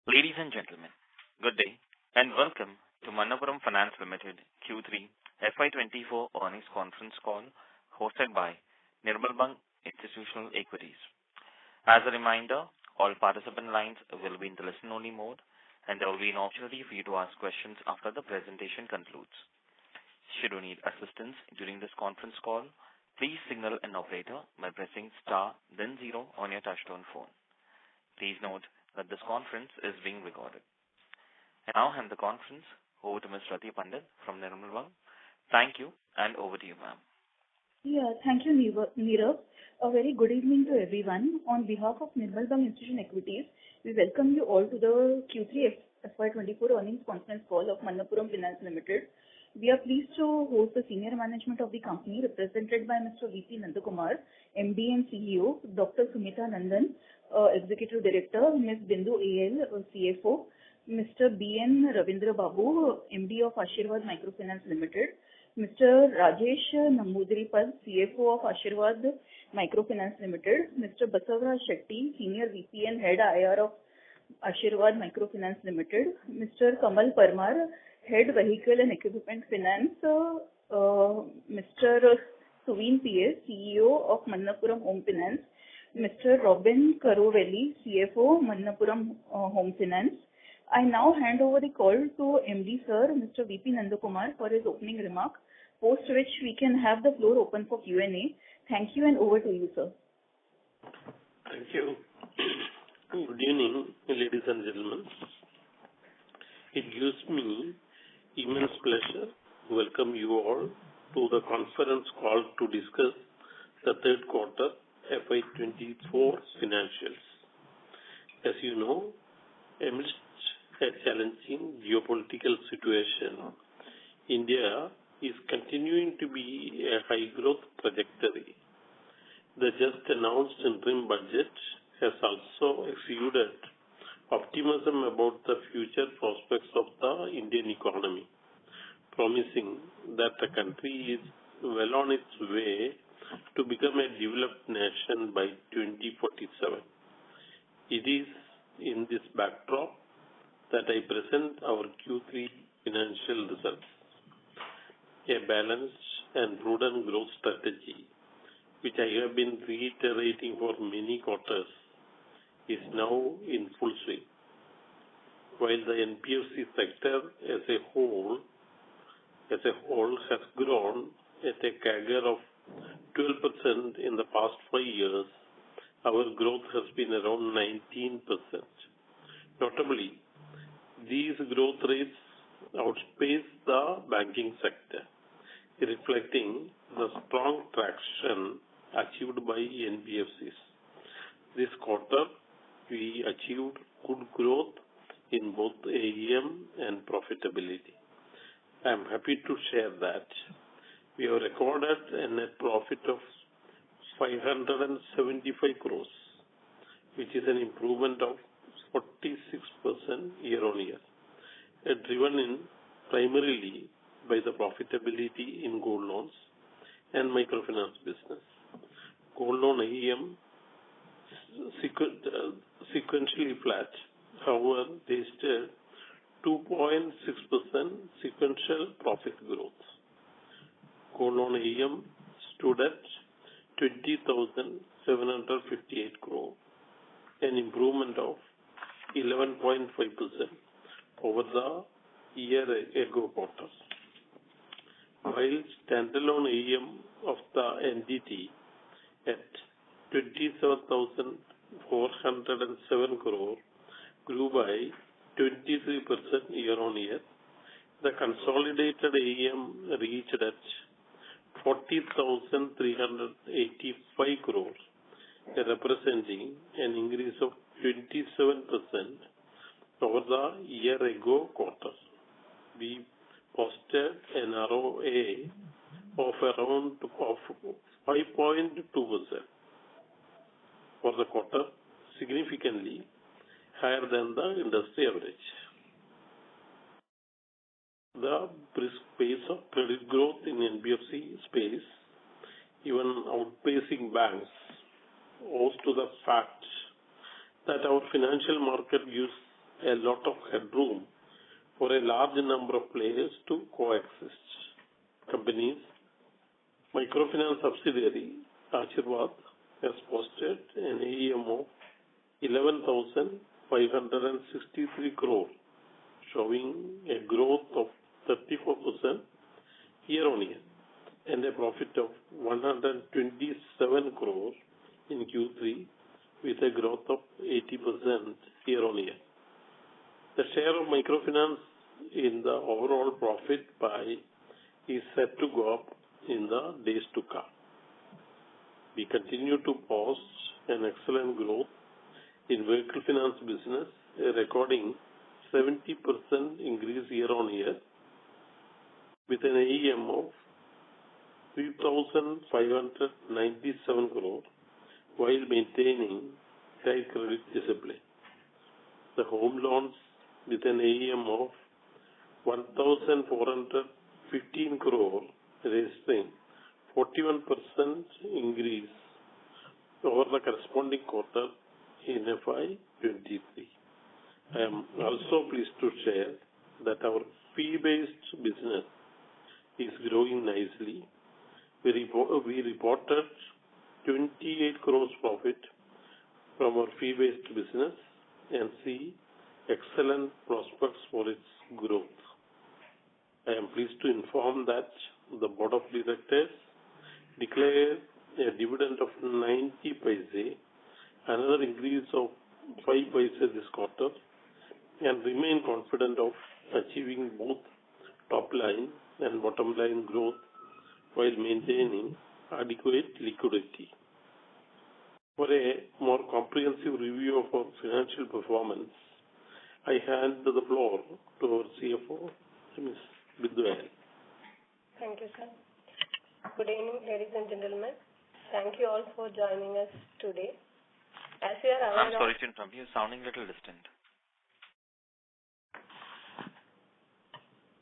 Ladies and gentlemen, good day and welcome to Manappuram Finance Limited Q3 FY24 earnings conference call hosted by Nirmal Bang Institutional Equities. As a reminder, all participant lines will be in the listen-only mode, and there will be an opportunity for you to ask questions after the presentation concludes. Should you need assistance during this conference call, please signal an operator by pressing star then 0 on your touchtone phone. Please note that this conference is being recorded. I now hand the conference over to Ms. Rati Pandit from Nirmal Bang. Thank you, and over to you, ma'am. Yeah, thank you, Nirav. A very good evening to everyone. On behalf of Nirmal Bang Institutional Equities, we welcome you all to the Q3 FY24 earnings conference call of Manappuram Finance Limited. We are pleased to host the senior management of the company represented by Mr. VP Nandakumar, MD and CEO, Dr. Sumita Nandan, Executive Director, Ms. Bindu AL, CFO, Mr. B.N. Ravindra Babu, MD of Ashirwad Microfinance Limited, Mr. Rajesh Namboodiripad, CFO of Ashirwad Microfinance Limited, Mr. Basavaraj Shetty, Senior VP and Head IR of Ashirwad Microfinance Limited, Mr. Kamal Parmar, Head Vehicle and Equipment Finance, Mr. Suveen PS, CEO of Manappuram Home Finance, Mr. Robin Karovelli, CFO, Manappuram Home Finance. I now hand over the call to MD Sir, Mr. VP Nandakumar, for his opening remark, post which we can have the floor open for Q&A. Thank you, and over to you, sir. Thank you. Good evening, ladies and gentlemen. It gives me immense pleasure to welcome you all to the conference call to discuss the third quarter FY24 financials. As you know, amidst a challenging geopolitical situation, India is continuing to be a high growth trajectory. The just announced interim budget has also exuded optimism about the future prospects of the Indian economy, promising that the country is well on its way to become a developed nation by 2047. It is in this backdrop that I present our Q3 financial results. A balanced and prudent growth strategy, which I have been reiterating for many quarters, is now in full swing. While the NBFC sector as a whole has grown at a CAGR of 12% in the past 5 years, our growth has been around 19%. Notably, these growth rates outpace the banking sector, reflecting the strong traction achieved by NBFCs. This quarter, we achieved good growth in both AUM and profitability. I am happy to share that we have recorded a net profit of 575 crores, which is an improvement of 46% year-on-year, driven primarily by the profitability in gold loans and microfinance business. Gold loan AUM sequentially flat, however, registered 2.6% sequential profit growth. Gold loan AUM stood at 20,758 crore, an improvement of 11.5% over the year ago quarter. While standalone AUM of the entity at 27,407 crore grew by 23% year-on-year, the consolidated AUM reached at 40,385 crore, representing an increase of 27% over the year ago quarter. We posted an ROA of around 5.2% for the quarter, significantly higher than the industry average. The brisk pace of credit growth in NBFC space, even outpacing banks, owes to the fact that our financial market gives a lot of headroom for a large number of players to coexist. Companies, microfinance subsidiary Ashirwad has posted an AUM of 11,563 crore, showing a growth of 34% year-on-year and a profit of 127 crore in Q3 with a growth of 80% year-on-year. The share of microfinance in the overall profit pie is set to go up in the days to come. We continue to post an excellent growth in vehicle finance business, recording 70% increase year-on-year with an AUM of 3,597 crore while maintaining tight credit discipline. The home loans with an AUM of 1,415 crore, registering 41% increase over the corresponding quarter in FY23. I am also pleased to share that our fee-based business is growing nicely. We reported 28 crores profit from our fee-based business and see excellent prospects for its growth. I am pleased to inform that the Board of Directors declared a dividend of 90 paise, another increase of 5 paise this quarter, and remain confident of achieving both top line and bottom line growth while maintaining adequate liquidity. For a more comprehensive review of our financial performance, I hand the floor to our CFO, Ms. Bidwell. Thank you, sir. Good evening, ladies and gentlemen. Thank you all for joining us today. As you are aware I'm sorry to interrupt you. You're sounding a little distant.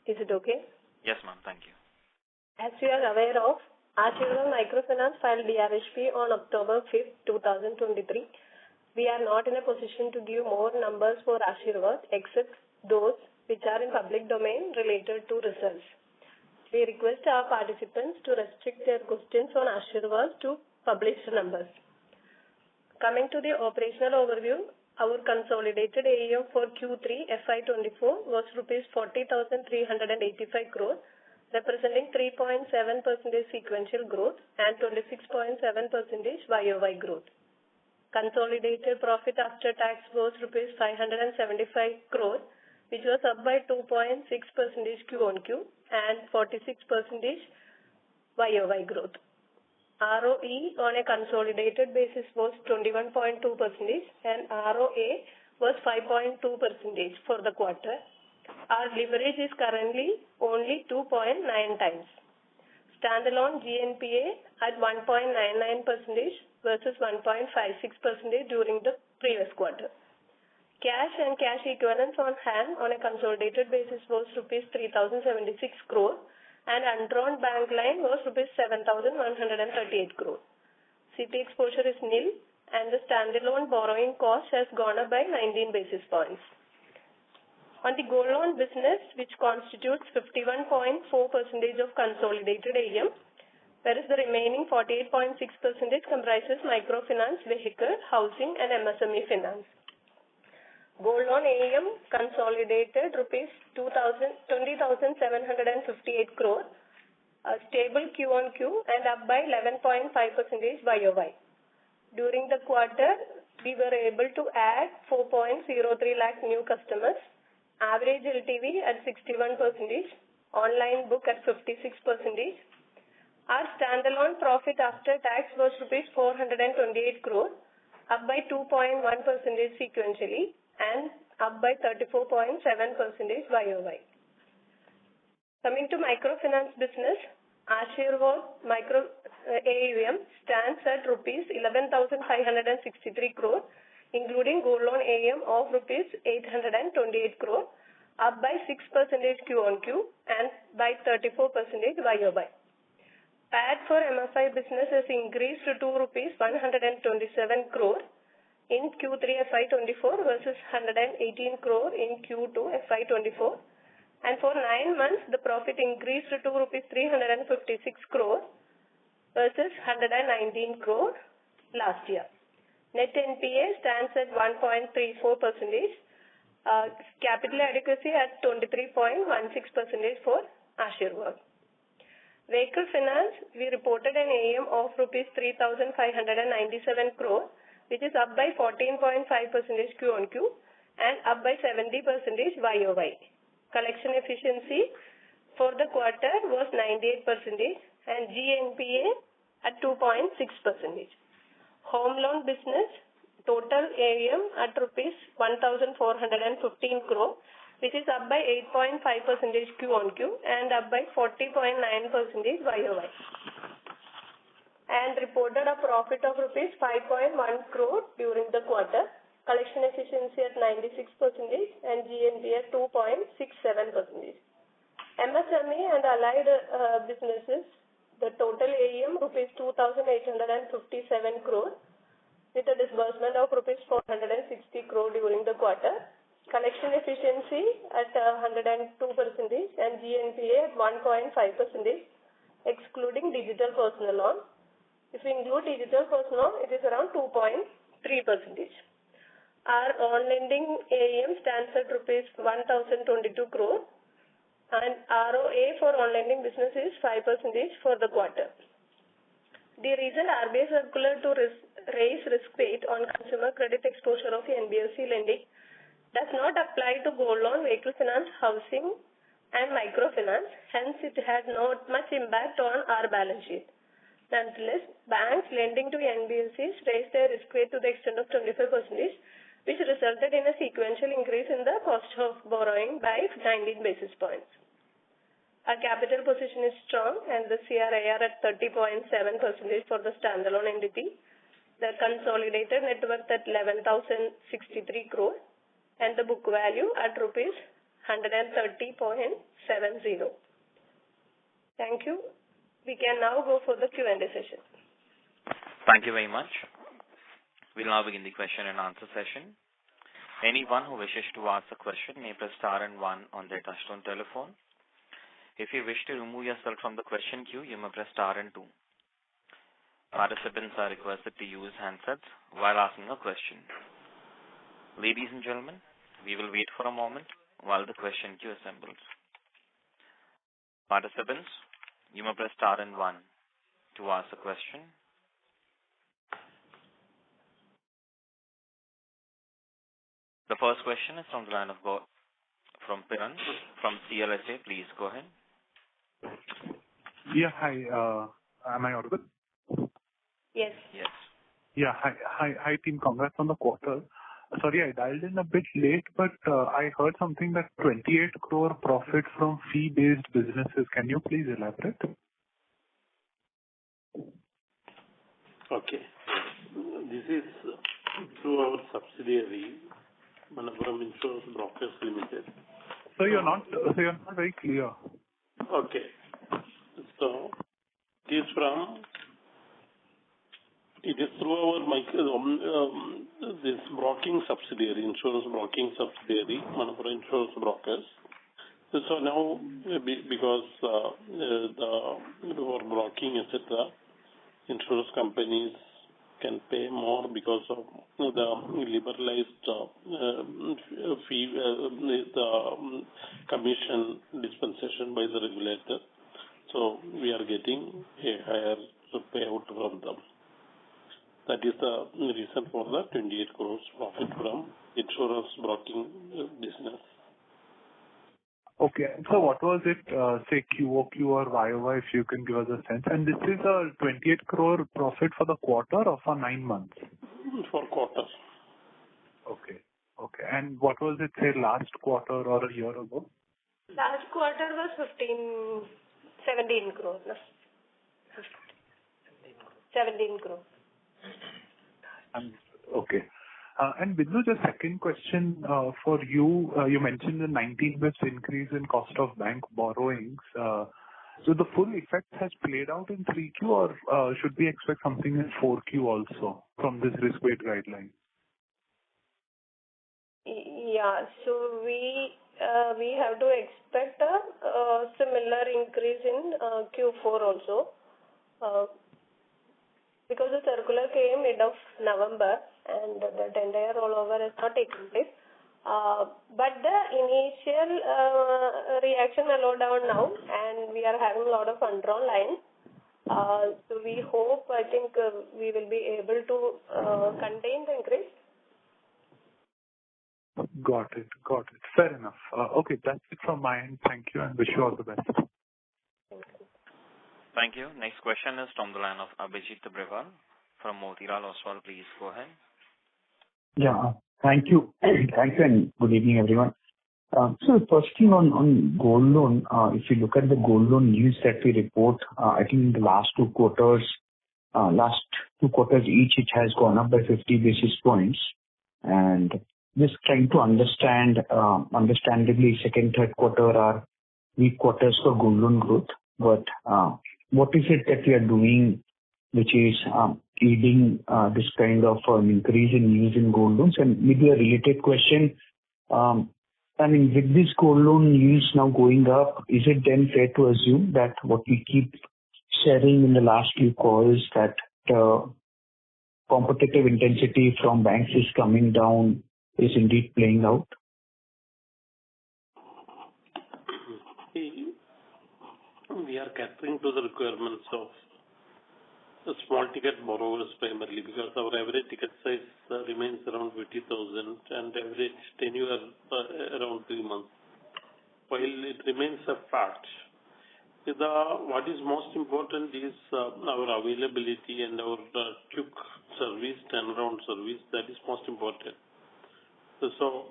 Is it okay? Yes, ma'am. Thank you. As you are aware of, Ashirwad Microfinance filed DRHP on October 5th, 2023. We are not in a position to give more numbers for Ashirwad except those which are in public domain related to results. We request our participants to restrict their questions on Ashirwad to published numbers. Coming to the operational overview, our consolidated AUM for Q3 FY24 was rupees 40,385 crore, representing 3.7% sequential growth and 26.7% YOY growth. Consolidated profit after tax was rupees 575 crore, which was up by 2.6% Q-on-Q and 46% YOY growth. ROE on a consolidated basis was 21.2% and ROA was 5.2% for the quarter. Our leverage is currently only 2.9 times. Standalone GNPA at 1.99% versus 1.56% during the previous quarter. Cash and cash equivalents on hand on a consolidated basis was rupees 3,076 crore and undrawn bank line was rupees 7,138 crore. CP exposure is nil and the standalone borrowing cost has gone up by 19 basis points. On the gold loan business, which constitutes 51.4% of consolidated AUM, whereas the remaining 48.6% comprises microfinance, vehicle, housing and MSME finance. Gold loan AUM consolidated rupees 20,758 crore, stable Q-on-Q and up by 11.5% YOY. During the quarter, we were able to add 4.03 lakh new customers, average LTV at 61%, online book at 56%. Our standalone profit after tax was rupees 428 crore, up by 2.1% sequentially and up by 34.7% YOY. Coming to microfinance business, Ashirwad Micro AUM stands at rupees 11,563 crore, including gold loan AUM of rupees 828 crore, up by 6% Q-on-Q and by 34% YOY. PAT for MFI business has increased to rupees 127 crore, in Q3 FY24 versus 118 crore in Q2 FY24. And for 9 months, the profit increased to rupees 356 crore versus 119 crore last year. Net NPA stands at 1.34%. Capital adequacy at 23.16% for Ashirwad. Vehicle finance, we reported an AUM of rupees 3,597 crore, which is up by 14.5% Q on Q and up by 70% YOY. Collection efficiency for the quarter was 98% and GNPA at 2.6%. Home loan business, total AUM at rupees 1,415 crore, which is up by 8.5% Q on Q and up by 40.9% YOY. And reported a profit of rupees 5.1 crore during the quarter. Collection efficiency at 96% and GNPA at 2.67%. MSME and allied businesses, the total AUM rupees 2,857 crore with a disbursement of rupees 460 crore during the quarter. Collection efficiency at 102% and GNPA at 1.5%, excluding digital personal loan. If we include digital personal loan, it is around 2.3%. Our on-lending AUM stands at rupees 1,022 crore and ROA for on-lending business is 5% for the quarter. The recent RBI circular to raise risk weight on consumer credit exposure of NBFC lending does not apply to gold loan, vehicle finance, housing and microfinance. Hence, it had not much impact on our balance sheet. Nonetheless, banks lending to NBFCs raised their risk weight to the extent of 25%, which resulted in a sequential increase in the cost of borrowing by 19 basis points. Our capital position is strong and the CRAR at 30.7% for the standalone entity. The consolidated net worth at 11,063 crore and the book value at rupees 130.70. Thank you. We can now go for the Q&A session. Thank you very much. We'll now begin the question and answer session. Anyone who wishes to ask a question may press star and one on their touchtone telephone. If you wish to remove yourself from the question queue, you may press star and two. Participants are requested to use handsets while asking a question. Ladies and gentlemen, we will wait for a moment while the question queue assembles. Participants, you may press star and one to ask a question. The first question is from the line of from Piran from CLSA. Please go ahead. Yeah, hi. Am I audible? Yes. Yes. Yeah, hi team. Congrats on the quarter. Sorry, I dialed in a bit late, but I heard something that 28 crore profit from fee-based businesses. Can you please elaborate? Okay. This is through our subsidiary, Manappuram Finance Limited. So you're not very clear. Okay. So it is through our this broking subsidiary, insurance broking subsidiary, Manappuram Insurance Brokers. So now, because for broking, etc., insurance companies can pay more because of the liberalized fee, the commission dispensation by the regulator. So we are getting a higher payout from them. That is the reason for the 28 crores profit from insurance broking business. Okay. So what was it, say QOQ or YOY, if you can give us a sense? And this is a 28 crore profit for the quarter or for 9 months? For quarter. Okay. Okay. And what was it, say, last quarter or a year ago? Last quarter was 17 crore. No? 17 crore. Okay. And Bindu, the second question for you, you mentioned the 19 basis increase in cost of bank borrowings. So the full effect has played out in 3Q or should we expect something in 4Q also from this risk weight guideline? Yeah. So we have to expect a similar increase in Q4 also, because the circular came mid of November and the entire rollover has not taken place. But the initial reaction are low down now, and we are having a lot of undrawn lines. So we hope, I think, we will be able to contain the increase. Got it. Fair enough. Okay, that's it from my end. Thank you and wish you all the best. Thank you. Next question is from the line of Abhijit Breval from Motilal Oswal. Please go ahead. Yeah, thank you. Thank you and good evening, everyone. So first thing on gold loan, if you look at the gold loan news that we report, I think in the last two quarters each, it has gone up by 50 basis points. And just trying to understand, understandably, second, third quarter are weak quarters for gold loan growth. But what is it that we are doing which is aiding this kind of an increase in use in gold loans? And maybe a related question, I mean, with this gold loan use now going up, is it then fair to assume that what we keep sharing in the last few calls, that competitive intensity from banks is coming down, is indeed playing out? We are catering to the requirements of the small ticket borrowers primarily, because our average ticket size remains around 50,000 and average tenure around 3 months. While it remains a fact, what is most important is our availability and our quick service, turnaround service. That is most important. So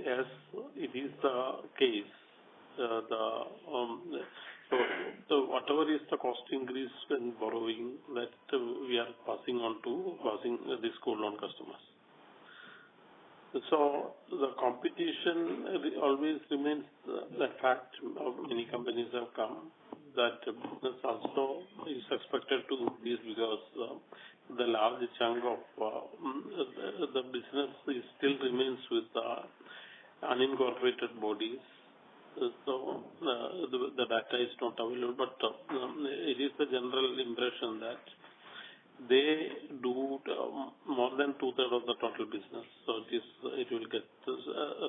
as it is the case, so whatever is the cost increase when borrowing, that we are passing this gold loan customers. So the competition always remains the fact. Many companies have come. That business also is expected to increase because the large chunk of the business still remains with unincorporated bodies. So the data is not available, but it is the general impression that they do more than 2/3 of the total business. So it will get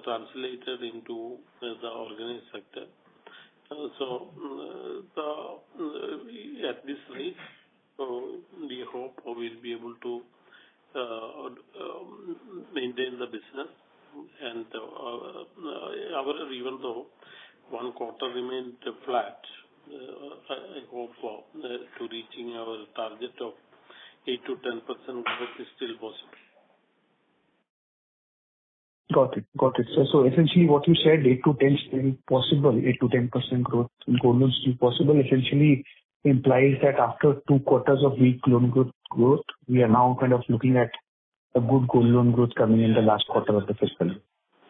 translated into the organized sector. So at this rate, we hope we'll be able to maintain the business. And even though one quarter remained flat, I hope to reaching our target of 8 to 10% growth is still possible. Got it. So essentially what you said, 8 to 10 is still possible, 8 to 10% growth in gold loans still possible, essentially implies that after 2 quarters of weak loan growth, we are now kind of looking at a good gold loan growth coming in the last quarter of the fiscal year.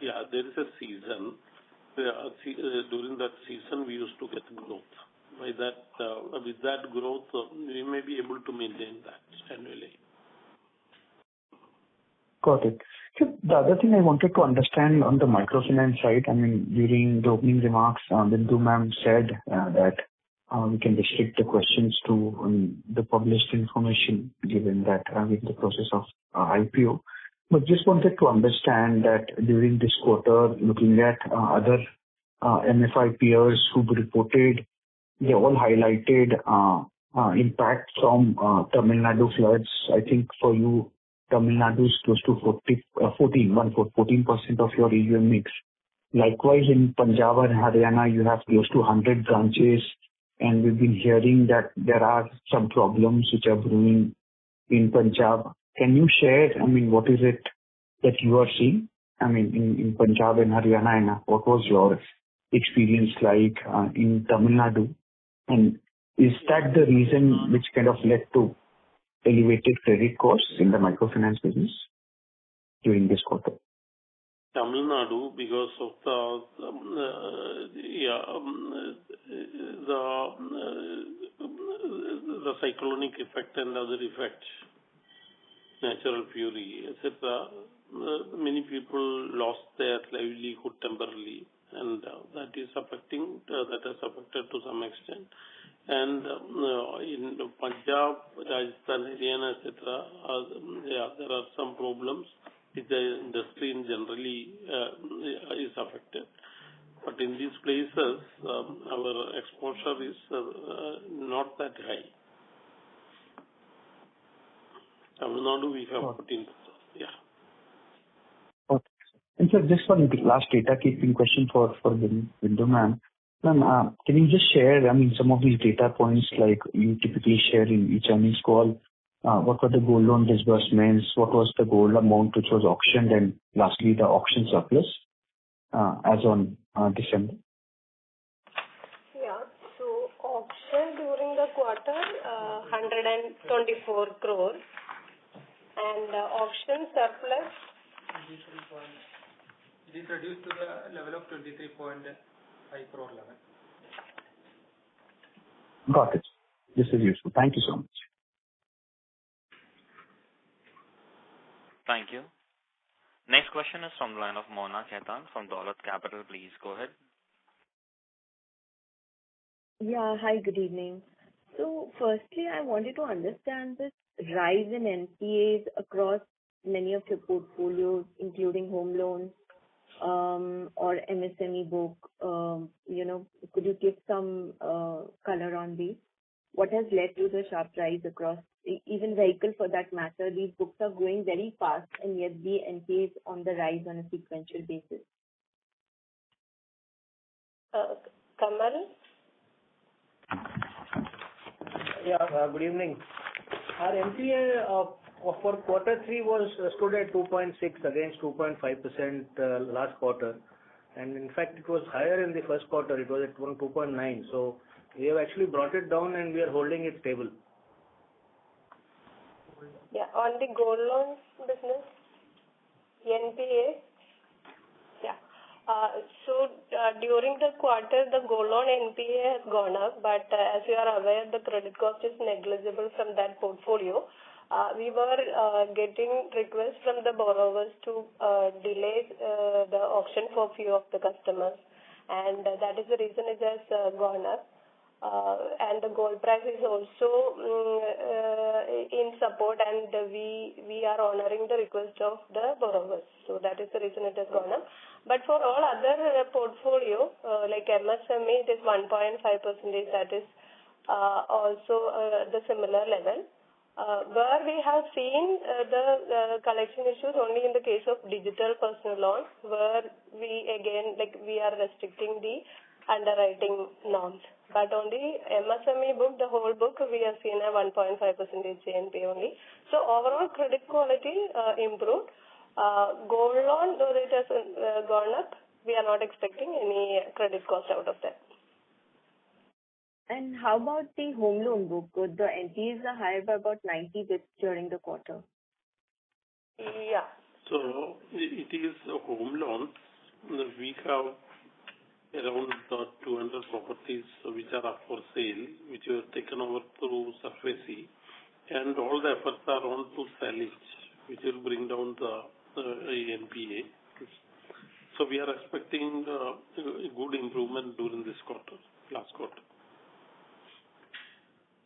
Yeah, there is a season. During that season, we used to get growth. With that growth, we may be able to maintain that annually. Got it. So the other thing I wanted to understand on the microfinance side, I mean, during the opening remarks, Bindu ma'am said that we can restrict the questions to the published information, given that we're in the process of IPO. But just wanted to understand that during this quarter, looking at other MFI peers who reported, they all highlighted impact from Tamil Nadu floods. I think for you, Tamil Nadu is close to 14% of your AUM mix. Likewise, in Punjab and Haryana, you have close to 100 branches, and we've been hearing that there are some problems which are brewing in Punjab. Can you share, I mean, what is it that you are seeing, I mean, in Punjab and Haryana, and what was your experience like in Tamil Nadu? And is that the reason which kind of led to elevated credit costs in the microfinance business during this quarter? Tamil Nadu, because of the cyclonic effect and other effects, natural fury, etc., many people lost their livelihood temporarily, and that has affected to some extent. And in Punjab, Rajasthan, Haryana, etc., there are some problems. The industry in generally is affected. But in these places, our exposure is not that high. Tamil Nadu, we have 14%. Yeah. Okay. And sir, just one last data keeping question for Bindu ma'am. Ma'am, can you just share, some of these data points like you typically share in each earnings call? What were the gold loan disbursements? What was the gold amount which was auctioned? And lastly, the auction surplus as on December? Yeah. So auction during the quarter, 124 crores. And auction surplus? It is reduced to the level of 23.5 crore level. Got it. This is useful. Thank you so much. Thank you. Next question is from the line of Mona Khetan from Dolat Capital. Please go ahead. Yeah. Hi, good evening. So firstly, I wanted to understand this rise in NPAs across many of your portfolios, including home loans or MSME book. Could you give some color on these? What has led to the sharp rise across even vehicle for that matter? These books are growing very fast and yet the NPAs on the rise on a sequential basis. Kamal? Yeah, good evening. Our NPA for quarter 3 stood at 2.6 against 2.5% last quarter, and in fact it was higher in the first quarter. It was at 2.9. So we have actually brought it down and we are holding it stable. Yeah, on the gold loans business, NPA. Yeah. During the quarter, the gold loan NPA has gone up, but as you are aware, the credit cost is negligible from that portfolio. We were getting requests from the borrowers to delay the auction for few of the customers, and that is the reason it has gone up. And the gold price is also in support, and we are honoring the request of the borrowers. So that is the reason it has gone up. But for all other portfolio, like MSME, it is 1.5%. That is also the similar level. Where we have seen the collection issues only in the case of digital personal loans, where we are restricting the underwriting norms. But on the MSME book, the whole book, we have seen a 1.5% GNP only. So overall credit quality improved. Gold loan, though it has gone up, we are not expecting any credit cost out of that. And how about the home loan book? The NPAs are higher by about 90 bits during the quarter. Yeah. So it is a home loan. We have around 200 properties which are up for sale, which were taken over through SARFAESI, and all the efforts are on to sell it, which will bring down the NPA. So we are expecting a good improvement during this quarter, last quarter.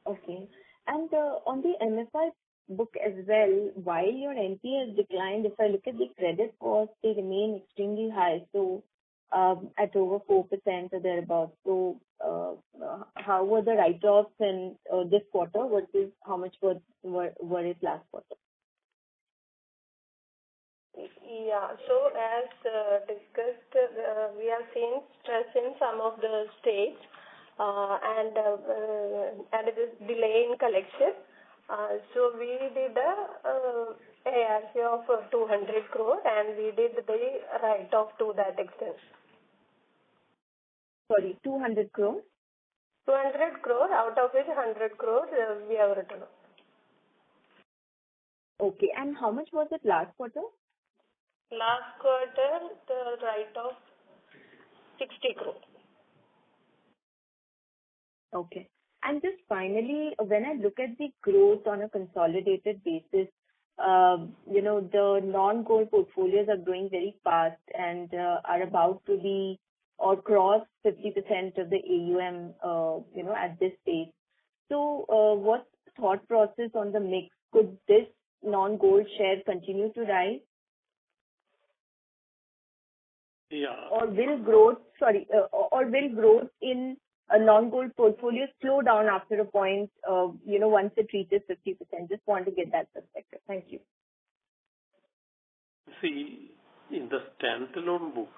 Okay. And on the MFI book as well, while your NPA has declined, if I look at the credit costs, they remain extremely high. So at over 4% or thereabouts. So how were the write-offs in this quarter versus how much were it last quarter? Yeah. So as discussed, we have seen stress in some of the states, and it is delay in collection. So we did a ARC of 200 crore, and we did the write-off to that extent. Sorry, 200 crore? 200 crore, out of which 100 crore we have written off. Okay, and how much was it last quarter? Last quarter, the write-off 60 crore. Okay. And just finally, when I look at the growth on a consolidated basis, the non-gold portfolios are growing very fast and are about to be or cross 50% of the AUM, at this stage. So, what's thought process on the mix? Could this non-gold share continue to rise? Yeah. Or will growth in a non-gold portfolio slow down after a point, once it reaches 50%? Just want to get that perspective. Thank you. See, in the standalone book,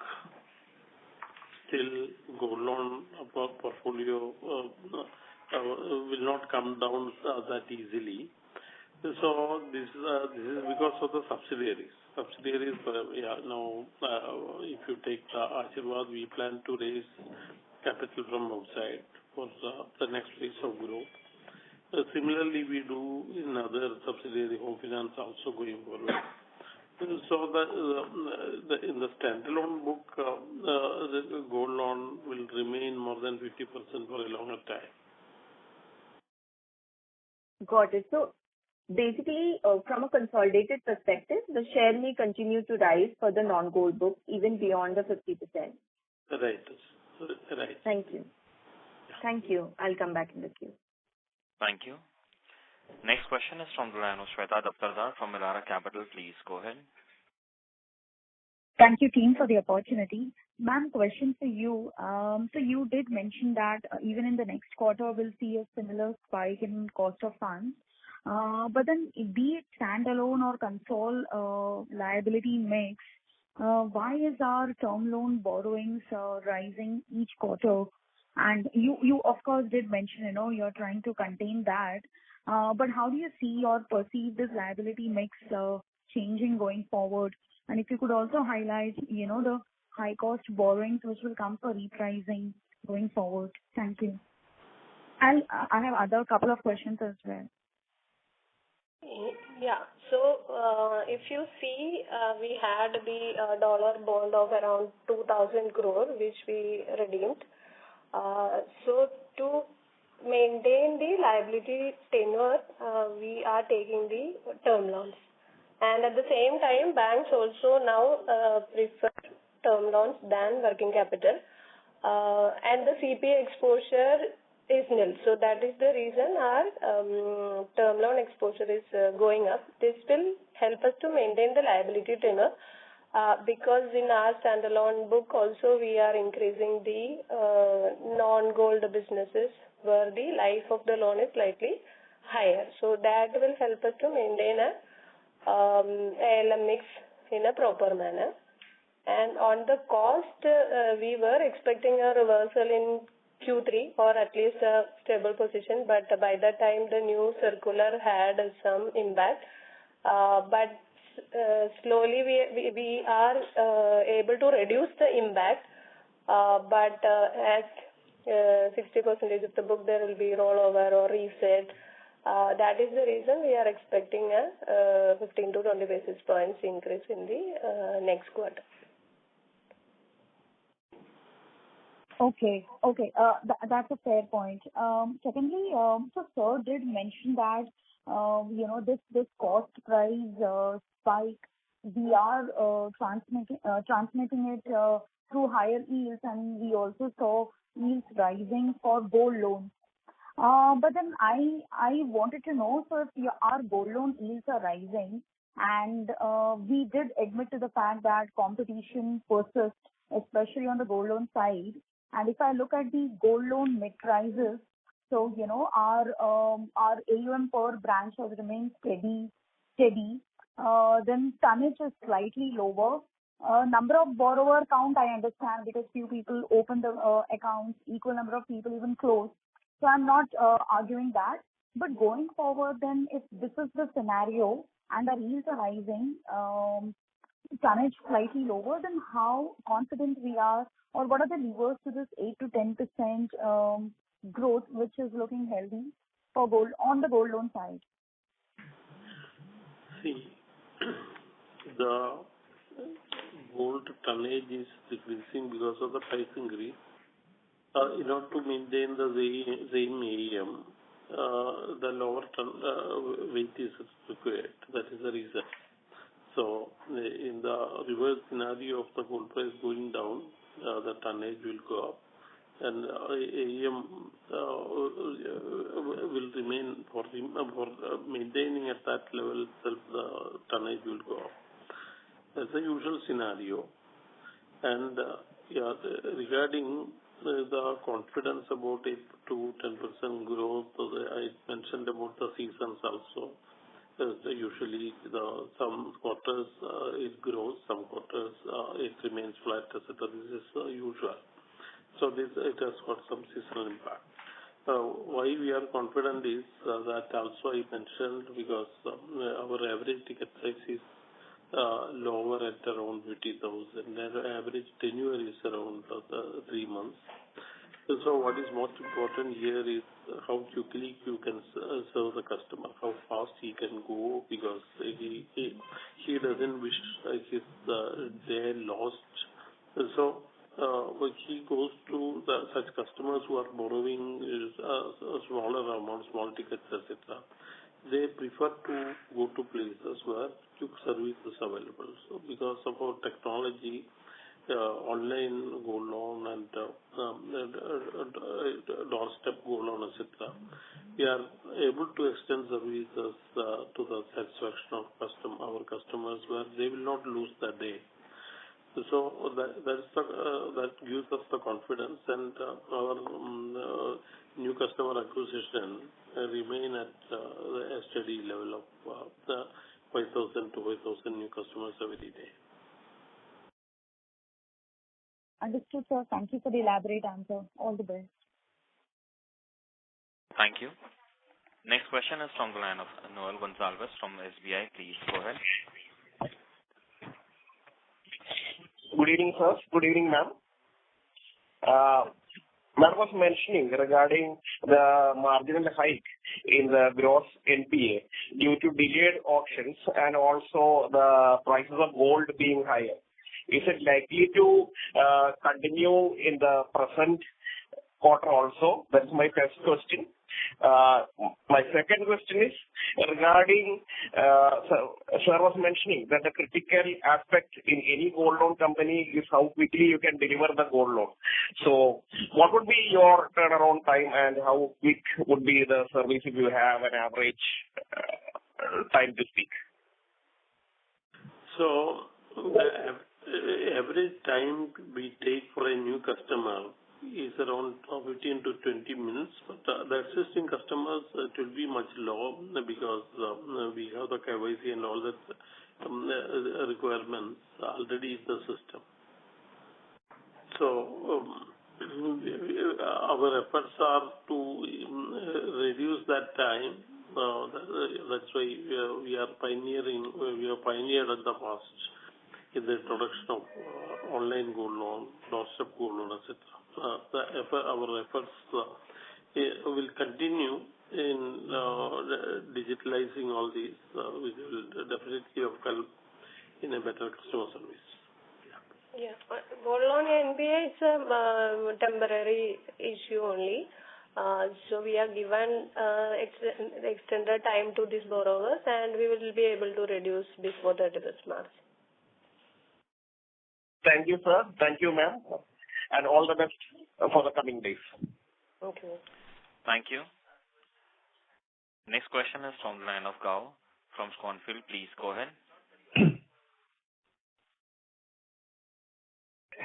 still gold loan portfolio will not come down that easily. So this is because of the subsidiaries. Subsidiaries, now if you take Ashirvad, we plan to raise capital from outside for the next phase of growth. Similarly, we do in other subsidiary home finance also going forward. So in the standalone book, the gold loan will remain more than 50% for a longer time. Got it. So basically, from a consolidated perspective, the share may continue to rise for the non-gold book even beyond the 50%. Right. Thank you. Thank you. I'll come back in the queue. Thank you. Next question is from the line of Shweta Daptardar from Elara Capital. Please go ahead. Thank you, team, for the opportunity. Ma'am, question for you. So you did mention that even in the next quarter, we'll see a similar spike in cost of funds. But then be it standalone or console liability mix, why is our term loan borrowings rising each quarter? And you of course did mention, you're trying to contain that. But how do you see or perceive this liability mix changing going forward? And if you could also highlight, the high cost borrowings which will come for repricing going forward. Thank you. I have other couple of questions as well. Yeah. So if you see, we had the dollar bond of around 2,000 crore which we redeemed. So to maintain the liability tenure, we are taking the term loans. And at the same time, banks also now prefer term loans than working capital. And the CPA exposure is nil. So that is the reason our term loan exposure is going up. This will help us to maintain the liability tenure. Because in our standalone book also we are increasing the non-gold businesses where the life of the loan is slightly higher. So that will help us to maintain a ALM mix in a proper manner. And on the cost, we were expecting a reversal in Q3 or at least a stable position, but by that time the new circular had some impact. But slowly we are able to reduce the impact, but as 60% of the book there will be rollover or reset. That is the reason we are expecting a 15 to 20 basis points increase in the next quarter. Okay. That's a fair point. Secondly, so sir did mention that this cost price spike, we are transmitting it through higher yields, and we also saw yields rising for gold loans. But then I wanted to know, so if our gold loan yields are rising, and we did admit to the fact that competition persists, especially on the gold loan side. And if I look at the gold loan mid-rises, so, our AUM per branch has remained steady. Then tonnage is slightly lower. Number of borrower count, I understand, because few people open the accounts, equal number of people even close. So I'm not arguing that. But going forward, then, if this is the scenario and the yields are rising, tonnage slightly lower, then how confident we are, or what are the levers to this 8 to 10% growth, which is looking healthy for gold on the gold loan side? See, the gold tonnage is decreasing because of the price increase. In order to maintain the same AUM, the lower weight is required. That is the reason. So in the reverse scenario of the gold price going down, the tonnage will go up, and AUM will remain for maintaining at that level itself. The tonnage will go up. That's the usual scenario. And regarding the confidence about 8 to 10% growth, I mentioned about the seasons also. Usually, some quarters it grows, some quarters it remains flat, etc. This is usual. So it has got some seasonal impact. Why we are confident is that also I mentioned because our average ticket size is lower at around 50,000. The average tenure is around 3 months. So what is most important here is how quickly you can serve the customer, how fast he can go, because he doesn't wish his day lost. So when he goes to such customers who are borrowing smaller amounts, small tickets, etc., they prefer to go to places where quick service is available. So because of our technology, online gold loan and doorstep gold loan, etc., we are able to extend services to the satisfaction of our customers, where they will not lose the day. So that gives us the confidence, and our new customer acquisition remain at a steady level of 5,000 to 5,000 new customers every day. Understood, sir. Thank you for the elaborate answer. All the best. Thank you. Next question is from the line of Noel Gonzalez from SBI. Please go ahead. Good evening, sir. Good evening, ma'am. Ma'am was mentioning regarding the marginal hike in the gross NPA due to delayed auctions and also the prices of gold being higher. Is it likely to continue in the present quarter also? That's my first question. My second question is regarding, sir was mentioning that the critical aspect in any gold loan company is how quickly you can deliver the gold loan. So what would be your turnaround time, and how quick would be the service if you have an average time to speak? So the average time we take for a new customer is around 15 to 20 minutes, but the existing customers, it will be much lower because we have the KYC and all that requirements already in the system. So our efforts are to reduce that time. That's why we are pioneering. We have pioneered at the past in the introduction of online gold loan, doorstep gold loan, etc. Our efforts will continue in digitalizing all these, which will definitely help in a better customer service. Yeah. Gold loan NPA is a temporary issue only. So we are given extended time to these borrowers, and we will be able to reduce before 31st March. Thank you, sir. Thank you, ma'am. And all the best for the coming days. Okay. Thank you. Next question is from the line of Gao from Concall. Please go ahead.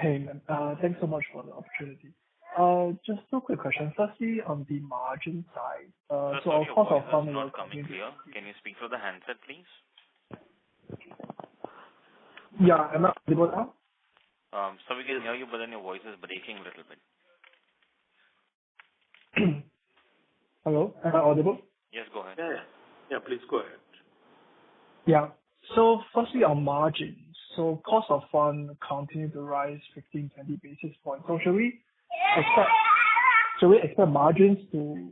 Hey, ma'am. Thanks so much for the opportunity. Just two quick questions. Firstly, on the margin side, so our cost of funding is not coming clear. Can you speak through the handset, please? Yeah, am I audible now? So we can hear you, but then your voice is breaking a little bit. Hello, am I audible? Yes, go ahead. Yeah, please go ahead. Yeah. So firstly, on margins, so cost of fund continue to rise 15, 20 basis points. So should we expect margins to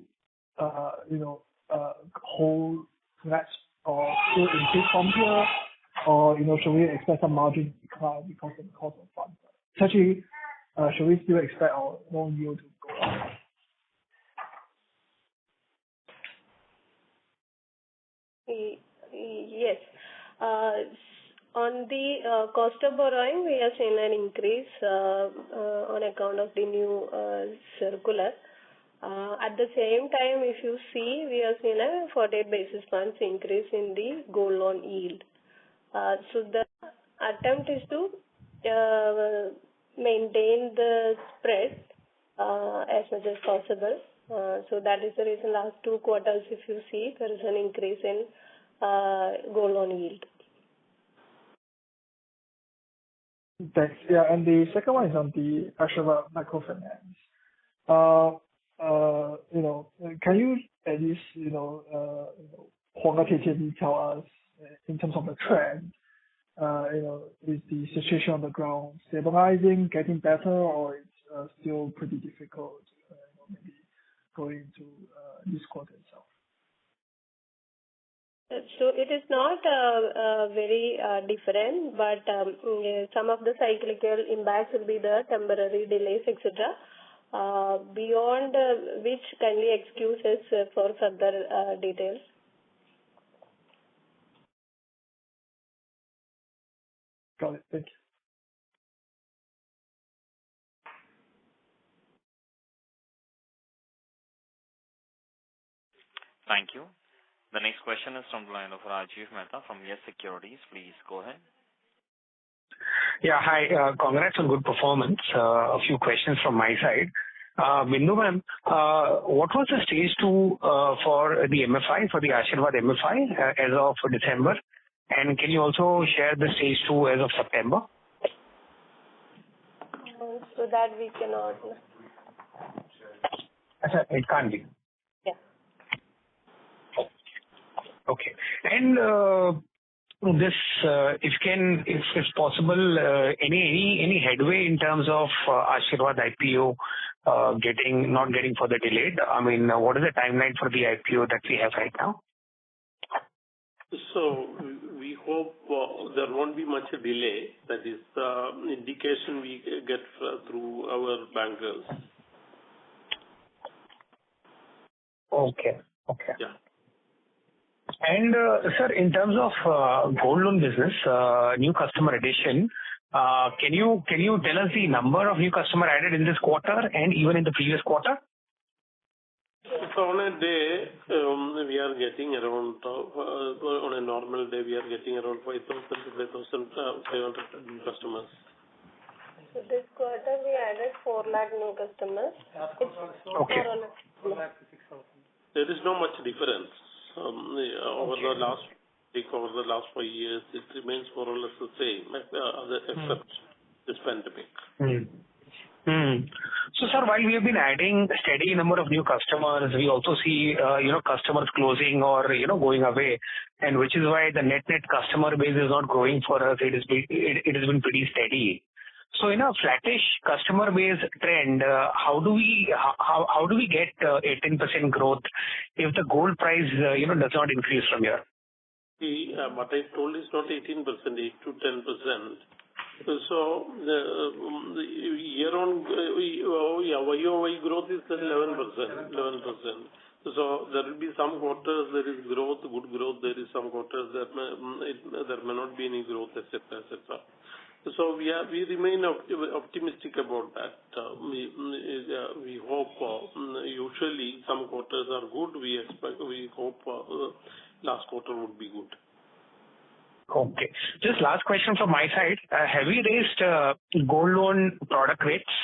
hold flat or still increase from here, or should we expect some margin decline because of the cost of funds? Essentially, should we still expect our loan yield to go up? On the cost of borrowing, we have seen an increase on account of the new circular. At the same time, if you see, we have seen a 48 basis points increase in the gold loan yield. So the attempt is to maintain the spread as much as possible. So that is the reason last 2 quarters, if you see, there is an increase in gold loan yield. Thanks. Yeah, and the second one is on the Asirvad Microfinance. Can you at least, quantitatively tell us in terms of the trend, is the situation on the ground stabilizing, getting better, or it's still pretty difficult, maybe going into this quarter itself? So it is not very different, but some of the cyclical impacts will be the temporary delays, etc. Beyond which kindly excuses for further details. Got it. Thank you. Thank you. The next question is from the line of Rajiv Mehta from Yes Securities. Please go ahead. Yeah, hi. Congrats on good performance. A few questions from my side. Bindu ma'am, what was the stage 2 for the MFI, for the Asirvad MFI as of December? And can you also share the stage 2 as of September? So that we cannot. It can't be. Yeah. Okay. And this, if possible, any headway in terms of Asirvad IPO not getting further delayed? I mean, what is the timeline for the IPO that we have right now? So we hope there won't be much delay. That is the indication we get through our bankers. Okay. Yeah. And sir, in terms of gold loan business, new customer addition, can you tell us the number of new customer added in this quarter and even in the previous quarter? So on a day, we are getting around, on a normal day, we are getting around 5,000 to 5,500 new customers. So this quarter we added 4 lakh new customers. Okay. There is no much difference. Over the last 5 years, it remains more or less the same, except this pandemic. So, sir, while we have been adding a steady number of new customers, we also see, customers closing or, going away, and which is why the net customer base is not growing for us. It has been pretty steady. So, in a flattish customer base trend, how do we get 18% growth if the gold price, does not increase from here? See, what I told is not 18%, 8 to 10%. So the YOY growth is 11%. So there will be some quarters there is growth, good growth. There is some quarters that there may not be any growth, etc., etc. So we remain optimistic about that. We hope usually some quarters are good. We hope last quarter would be good. Okay. Just last question from my side. Have you raised gold loan product rates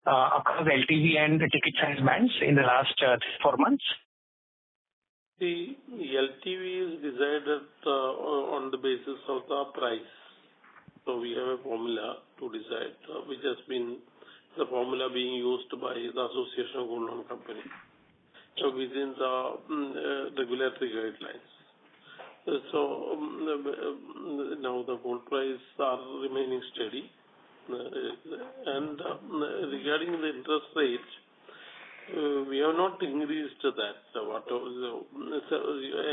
across LTV and ticket size bands in the last 4 months? The LTV is decided on the basis of the price. So we have a formula to decide, which has been the formula being used by the Association of Gold Loan Companies. So within the regulatory guidelines. So now the gold price are remaining steady. And regarding the interest rate, we have not increased that,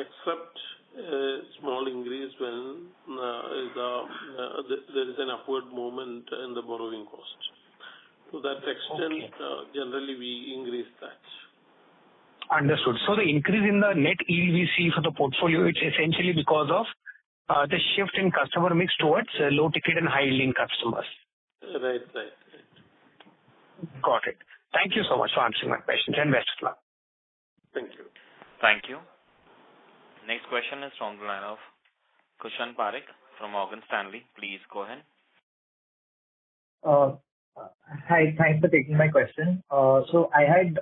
except a small increase when there is an upward movement in the borrowing cost. To that extent, generally we increase that. Understood. So the increase in the net yield we see for the portfolio, it's essentially because of the shift in customer mix towards low ticket and high yielding customers. Right. Got it. Thank you so much for answering my questions, and best of luck. Thank you. Thank you. Next question is from the line of Kushan Parekh from Morgan Stanley. Please go ahead. Hi. Thanks for taking my question. So I had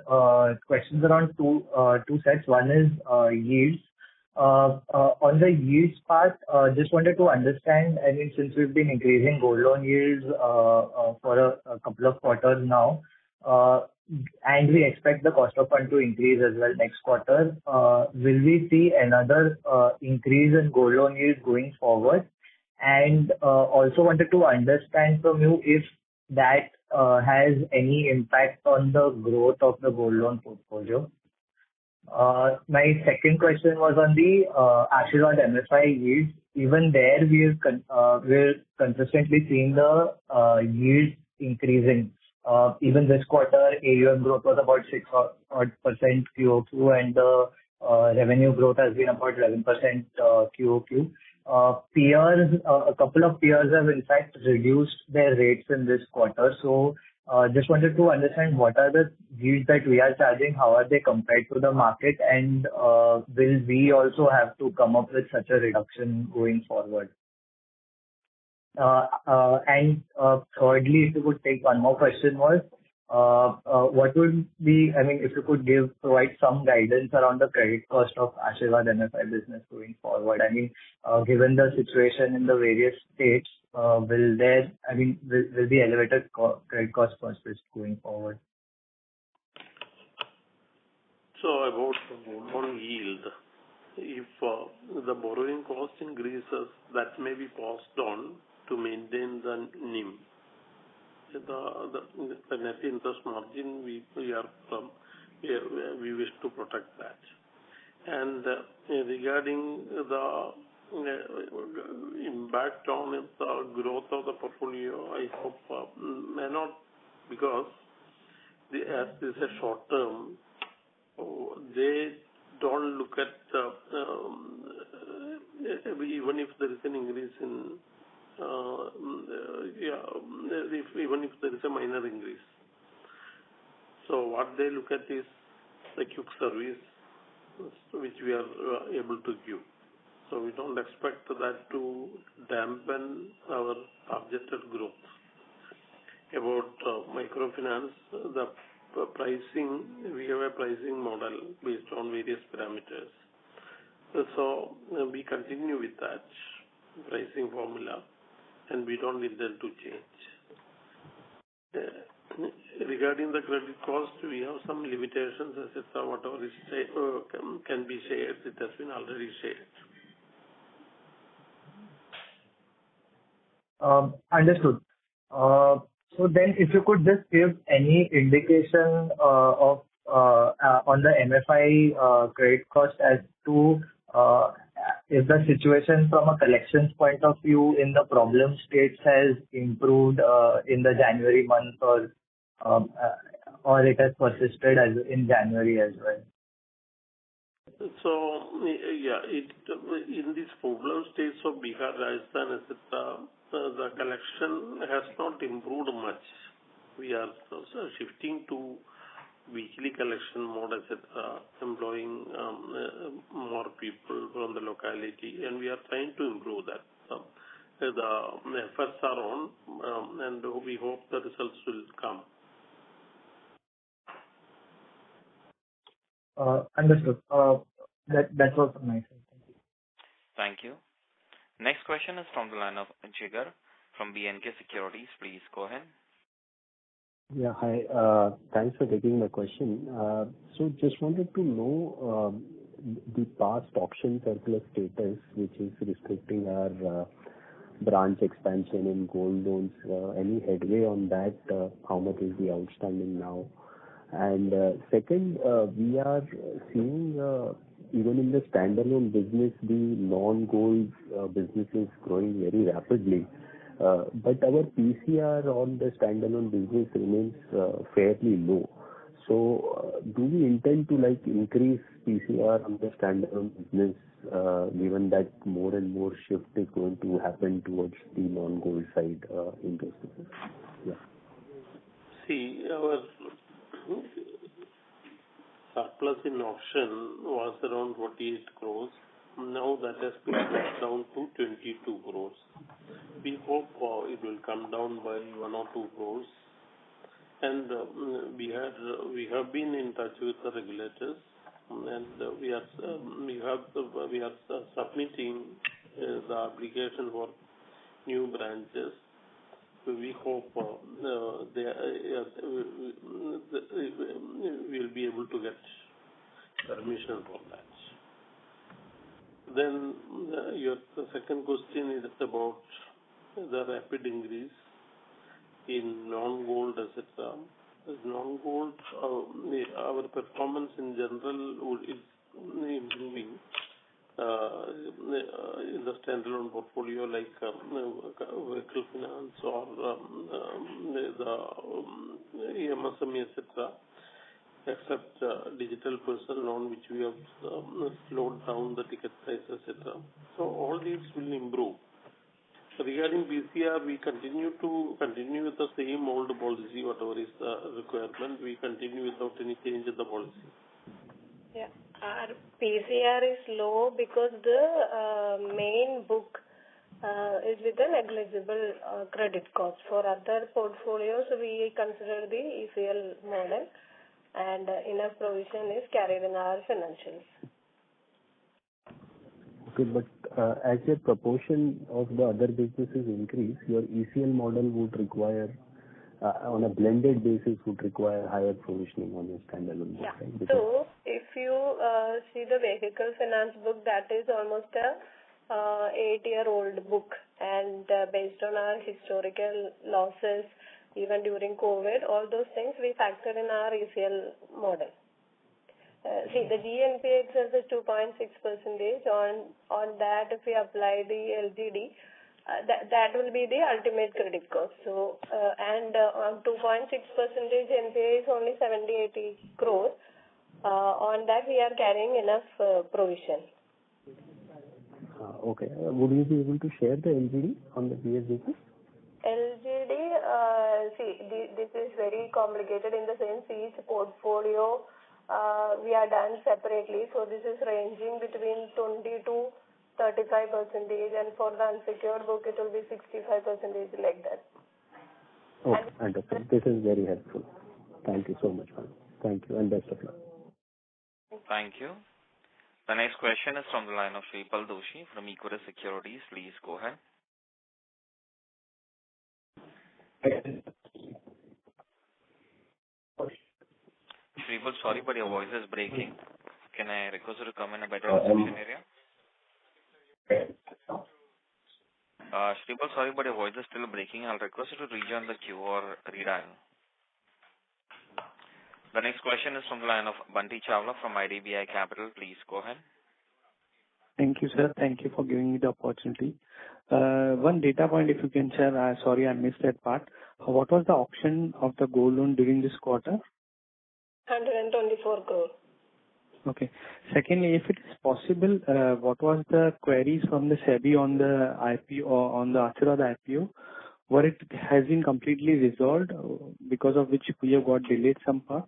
questions around two sets. One is yields. On the yields part, just wanted to understand, I mean, since we've been increasing gold loan yields for a couple of quarters now, and we expect the cost of fund to increase as well next quarter, will we see another increase in gold loan yields going forward? And also wanted to understand from you if that has any impact on the growth of the gold loan portfolio. My second question was on the Asirvad MFI yields. Even there, we're consistently seeing the yields increasing. Even this quarter, AUM growth was about 6% QOQ, and the revenue growth has been about 11% QOQ. A couple of peers have in fact reduced their rates in this quarter. So just wanted to understand what are the yields that we are charging, how are they compared to the market, and will we also have to come up with such a reduction going forward? And thirdly, if you could take one more question was, what would be, I mean, if you could provide some guidance around the credit cost of Asirvad MFI business going forward. I mean, given the situation in the various states, will the elevated credit cost persist going forward? So about the loan yield, if the borrowing cost increases, that may be passed on to maintain the NIM. The net interest margin, we wish to protect that. And regarding the impact on the growth of the portfolio, I hope may not, because as this is a short term, they don't look at even if there is an increase in even if there is a minor increase. So what they look at is the quick service which we are able to give. So we don't expect that to dampen our targeted growth. About microfinance, the pricing, we have a pricing model based on various parameters. So we continue with that pricing formula, and we don't intend to change. Regarding the credit cost, we have some limitations, etc. Whatever is can be shared, it has been already shared. Understood. So then, if you could just give any indication of on the MFI credit cost as to if the situation from a collections point of view in the problem states has improved in the January month, or it has persisted as in January as well. So in these problem states of Bihar, Rajasthan, etc., the collection has not improved much. We are also shifting to weekly collection mode, etc., employing more people from the locality, and we are trying to improve that. The efforts are on, and we hope the results will come. Understood. That's all from my side. Thank you. Thank you. Next question is from the line of Jigar from BNK Securities. Please go ahead. Yeah, hi. Thanks for taking my question. So just wanted to know the past auction circular status, which is restricting our branch expansion in gold loans. Any headway on that? How much is the outstanding now? And second, we are seeing even in the standalone business, the non-gold business is growing very rapidly. But our PCR on the standalone business remains fairly low. So do we intend to increase PCR on the standalone business given that more and more shift is going to happen towards the non-gold side in those businesses? Yeah. See, our surplus in auction was around 48 crores. Now that has been brought down to 22 crores. We hope it will come down by 1 or 2 crores. And we have been in touch with the regulators, and we are submitting the application for new branches. We hope we'll be able to get permission for that. Then the second question is about the rapid increase in non-gold, etc. Non-gold, our performance in general is improving in the standalone portfolio, like vehicle finance or the MSME, etc. Except digital personal loan, which we have slowed down the ticket price, etc. So all these will improve. Regarding PCR, we continue with the same old policy, whatever is the requirement. We continue without any change in the policy. Yeah, our PCR is low because the main book is with a negligible credit cost. For other portfolios, we consider the ECL model, and enough provision is carried in our financials. Okay, but as your proportion of the other businesses increase, your ECL model would require, on a blended basis, would require higher provisioning on your standalone book, right? Because so if you see the vehicle finance book, that is almost a 8-year-old book, and based on our historical losses, even during COVID, all those things we factor in our ECL model. See, the GNPA itself is 2.6%. On that, if we apply the LGD, that will be the ultimate credit cost. So, and on 2.6% NPA is only 70-80 crores. On that, we are carrying enough provision. Okay. Would you be able to share the LGD on the PS business? LGD, see, this is very complicated in the sense each portfolio we are done separately. So this is ranging between 20 to 35%, and for the unsecured book it will be 65%, like that. Okay, understood. This is very helpful. Thank you so much, ma'am. Thank you, and best of luck. Thank you. The next question is from the line of Shripal Doshi from Equirus Securities. Please go ahead. Shripal, sorry, but your voice is breaking. Can I request you to come in a better reception area? Shripal, sorry, but your voice is still breaking. I'll request you to rejoin the queue or redial. The next question is from the line of Bunty Chawla from IDBI Capital. Please go ahead. Thank you, sir. Thank you for giving me the opportunity. One data point, if you can share. Sorry, I missed that part. What was the auction of the gold loan during this quarter? 124 crore. Okay. Secondly, if it is possible, what was the queries from the SEBI on the IPO or on the Ashirwad IPO? Where it has been completely resolved, because of which we have got delayed some part?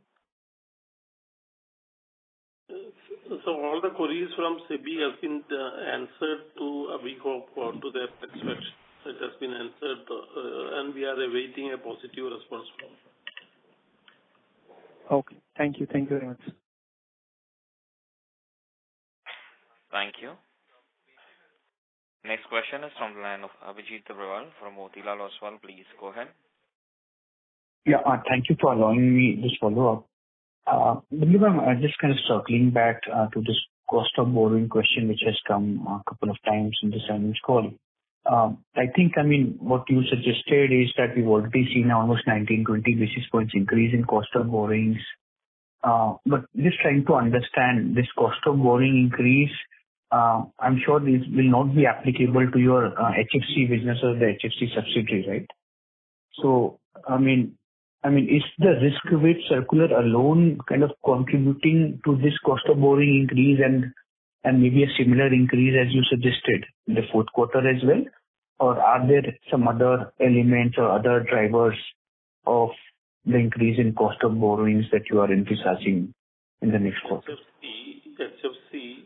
So all the queries from SEBI have been answered to, we hope, to their satisfaction. It has been answered, and we are awaiting a positive response from them. Okay. Thank you. Thank you very much. Thank you. Next question is from the line of Abhijit Agrawal from Motilal Oswal. Please go ahead. Yeah, thank you for allowing me this follow-up. I'm just kind of circling back to this cost of borrowing question, which has come a couple of times in this earnings call. I think, what you suggested is that we've already seen almost 19-20 basis points increase in cost of borrowings. But just trying to understand this cost of borrowing increase, I'm sure this will not be applicable to your HFC business or the HFC subsidiary, right? So, is the risk weight circular alone kind of contributing to this cost of borrowing increase, and and maybe a similar increase as you suggested in the fourth quarter as well? Or are there some other elements or other drivers of the increase in cost of borrowings that you are envisaging in the next quarter? HFC,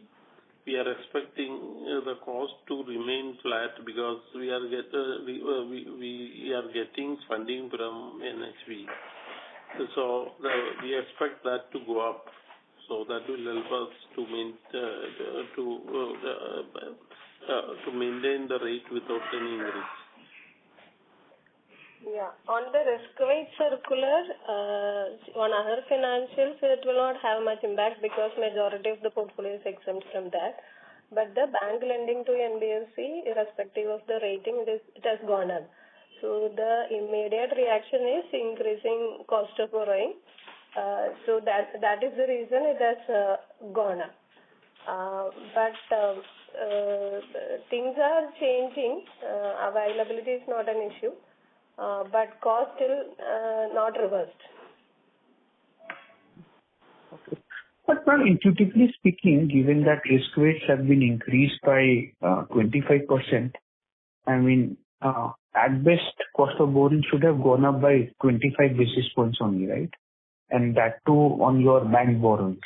we are expecting the cost to remain flat because we are getting funding from NHB. So we expect that to go up. So that will help us to maintain the rate without any increase. Yeah. On the risk weight circular, on other financials, it will not have much impact because majority of the portfolio is exempt from that. But the bank lending to NBFC, irrespective of the rating, it has gone up. So the immediate reaction is increasing cost of borrowing. So that is the reason it has gone up. But things are changing. Availability is not an issue. But cost still not reversed. Okay. But intuitively speaking, given that risk weights have been increased by 25%, I mean, at best, cost of borrowing should have gone up by 25 basis points only, right? And that too on your bank borrowings.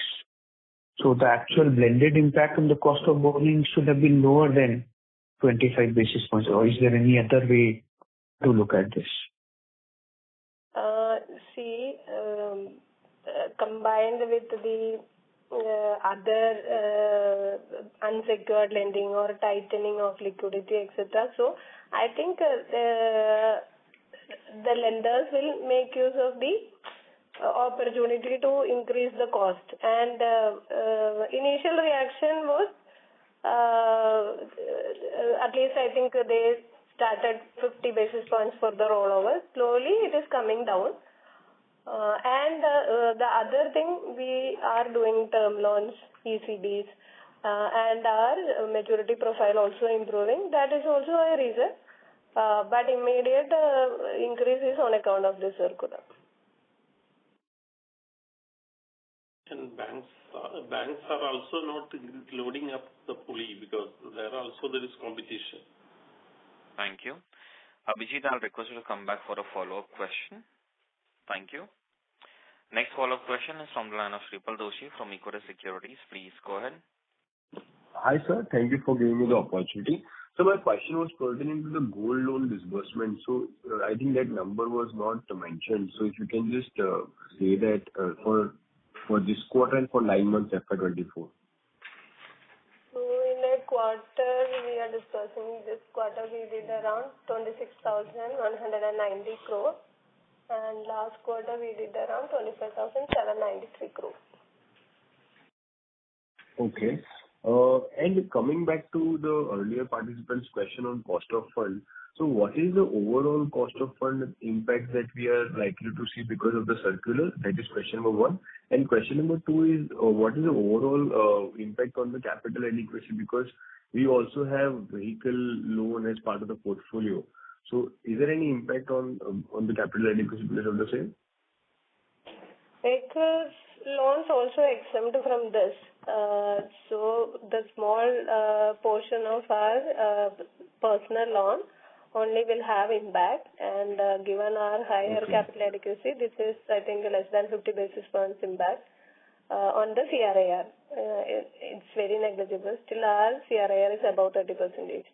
So the actual blended impact on the cost of borrowing should have been lower than 25 basis points. Or is there any other way to look at this? Combined with the other unsecured lending or tightening of liquidity, etc. So I think the lenders will make use of the opportunity to increase the cost. And initial reaction was, at least I think they started 50 basis points for the rollover. Slowly it is coming down. And the other thing, we are doing term loans, ECBs, and our maturity profile also improving. That is also a reason. But immediate increase is on account of the circular. And banks are also not loading up the pulley because there is competition. Thank you. Abhijit, I'll request you to come back for a follow-up question. Thank you. Next follow-up question is from the line of Shripal Doshi from Equirus Securities. Please go ahead. Hi, sir. Thank you for giving me the opportunity. So my question was pertaining to the gold loan disbursement. So I think that number was not mentioned. So if you can just say that for this quarter and for 9 months FY24. So in a quarter, we are disbursing. This quarter we did around 26,190 crore. And last quarter we did around 25,793 crore. Okay. And coming back to the earlier participant's question on cost of fund, so what is the overall cost of fund impact that we are likely to see because of the circular? That is question number 1. And question number 2 is what is the overall impact on the capital adequacy? Because we also have vehicle loan as part of the portfolio. So is there any impact on the capital adequacy because of the same? Vehicles loans also exempt from this. So the small portion of our personal loan only will have impact, and given our higher capital adequacy, this is I think less than 50 basis points impact on the CRAR. It's very negligible. Still our CRAR is about 30%.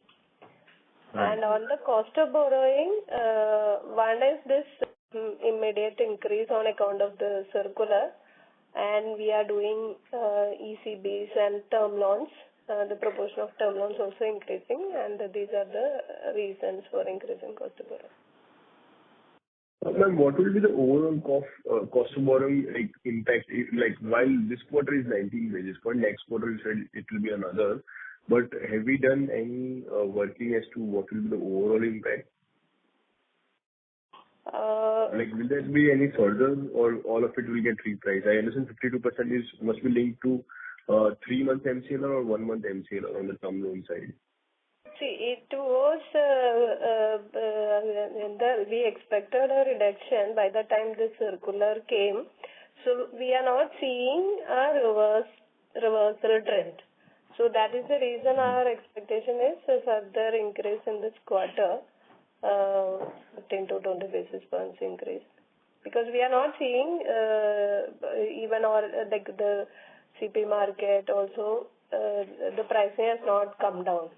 And on the cost of borrowing, one is this immediate increase on account of the circular, and we are doing ECBs and term loans. The proportion of term loans also increasing, and these are the reasons for increasing cost of borrowing. Ma'am, what will be the overall cost of borrowing impact? While this quarter is 19 basis point, next quarter you said it will be another. But have we done any working as to what will be the overall impact? Will there be any further, or all of it will get repriced? I understand 52% must be linked to 3 months MCLR or 1 month MCLR on the term loan side. See, it was we expected a reduction by the time the circular came. So we are not seeing a reversal trend. So that is the reason our expectation is a further increase in this quarter, 15 to 20 basis points increase. Because we are not seeing even like the CP market also, the pricing has not come down.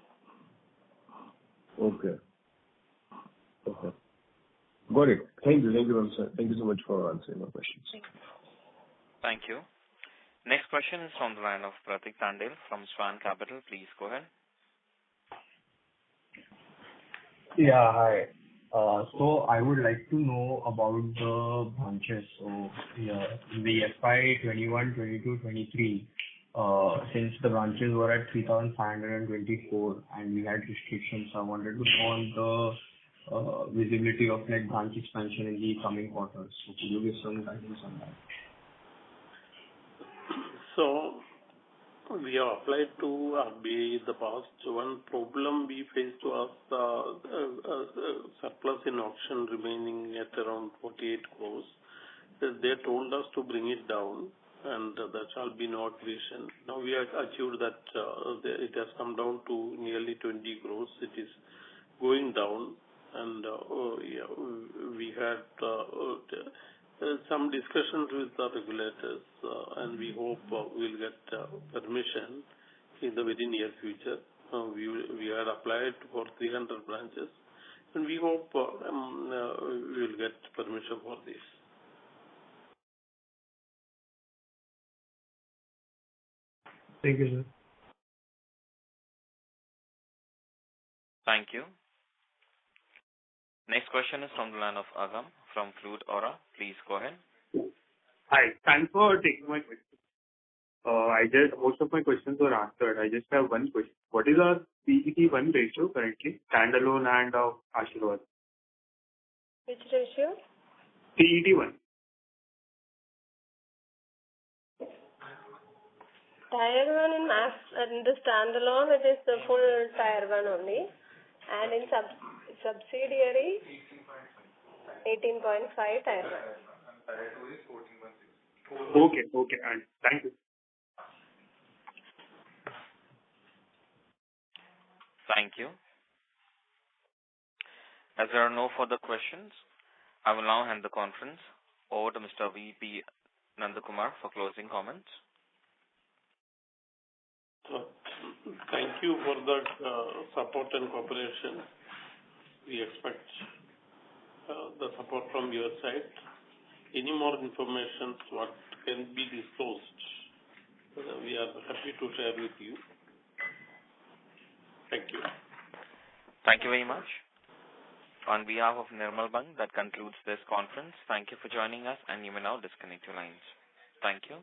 Okay. Got it. Thank you. Thank you, ma'am, sir. Thank you so much for answering my questions. Thank you. Next question is from the line of Pratik Tandel from Swan Capital. Please go ahead. Yeah, hi. So I would like to know about the branches. So in the FY21, 22, 23, since the branches were at 3,524 and we had restrictions, I wanted to know on the visibility of like branch expansion in the coming quarters. So could you give some guidance on that? So we have applied to RBI in the past. One problem we faced was surplus in auction remaining at around 48 crores. They told us to bring it down and there shall be no acquisition. Now we have achieved that. It has come down to nearly 20 crores. It is going down, and we had some discussions with the regulators, and we hope we'll get permission in the very near future. We had applied for 300 branches, and we hope we will get permission for this. Thank you, sir. Thank you. Next question is from the line of Agam from Fluid Aura. Please go ahead. Hi. Thanks for taking my question. Most of my questions were answered. I just have one question. What is our CET1 ratio currently, standalone and Ashirwad? Which ratio? CET1. Tier 1 in the standalone, it is the full Tier 1 only. And in subsidiary, 18.5 Tier 1. Okay. And thank you. Thank you. As there are no further questions, I will now hand the conference over to Mr. V.P. Nandakumar for closing comments. Thank you for that support and cooperation. We expect the support from your side. Any more information what can be disclosed, we are happy to share with you. Thank you. Thank you very much. On behalf of Nirmal Bang, that concludes this conference. Thank you for joining us, and you may now disconnect your lines. Thank you.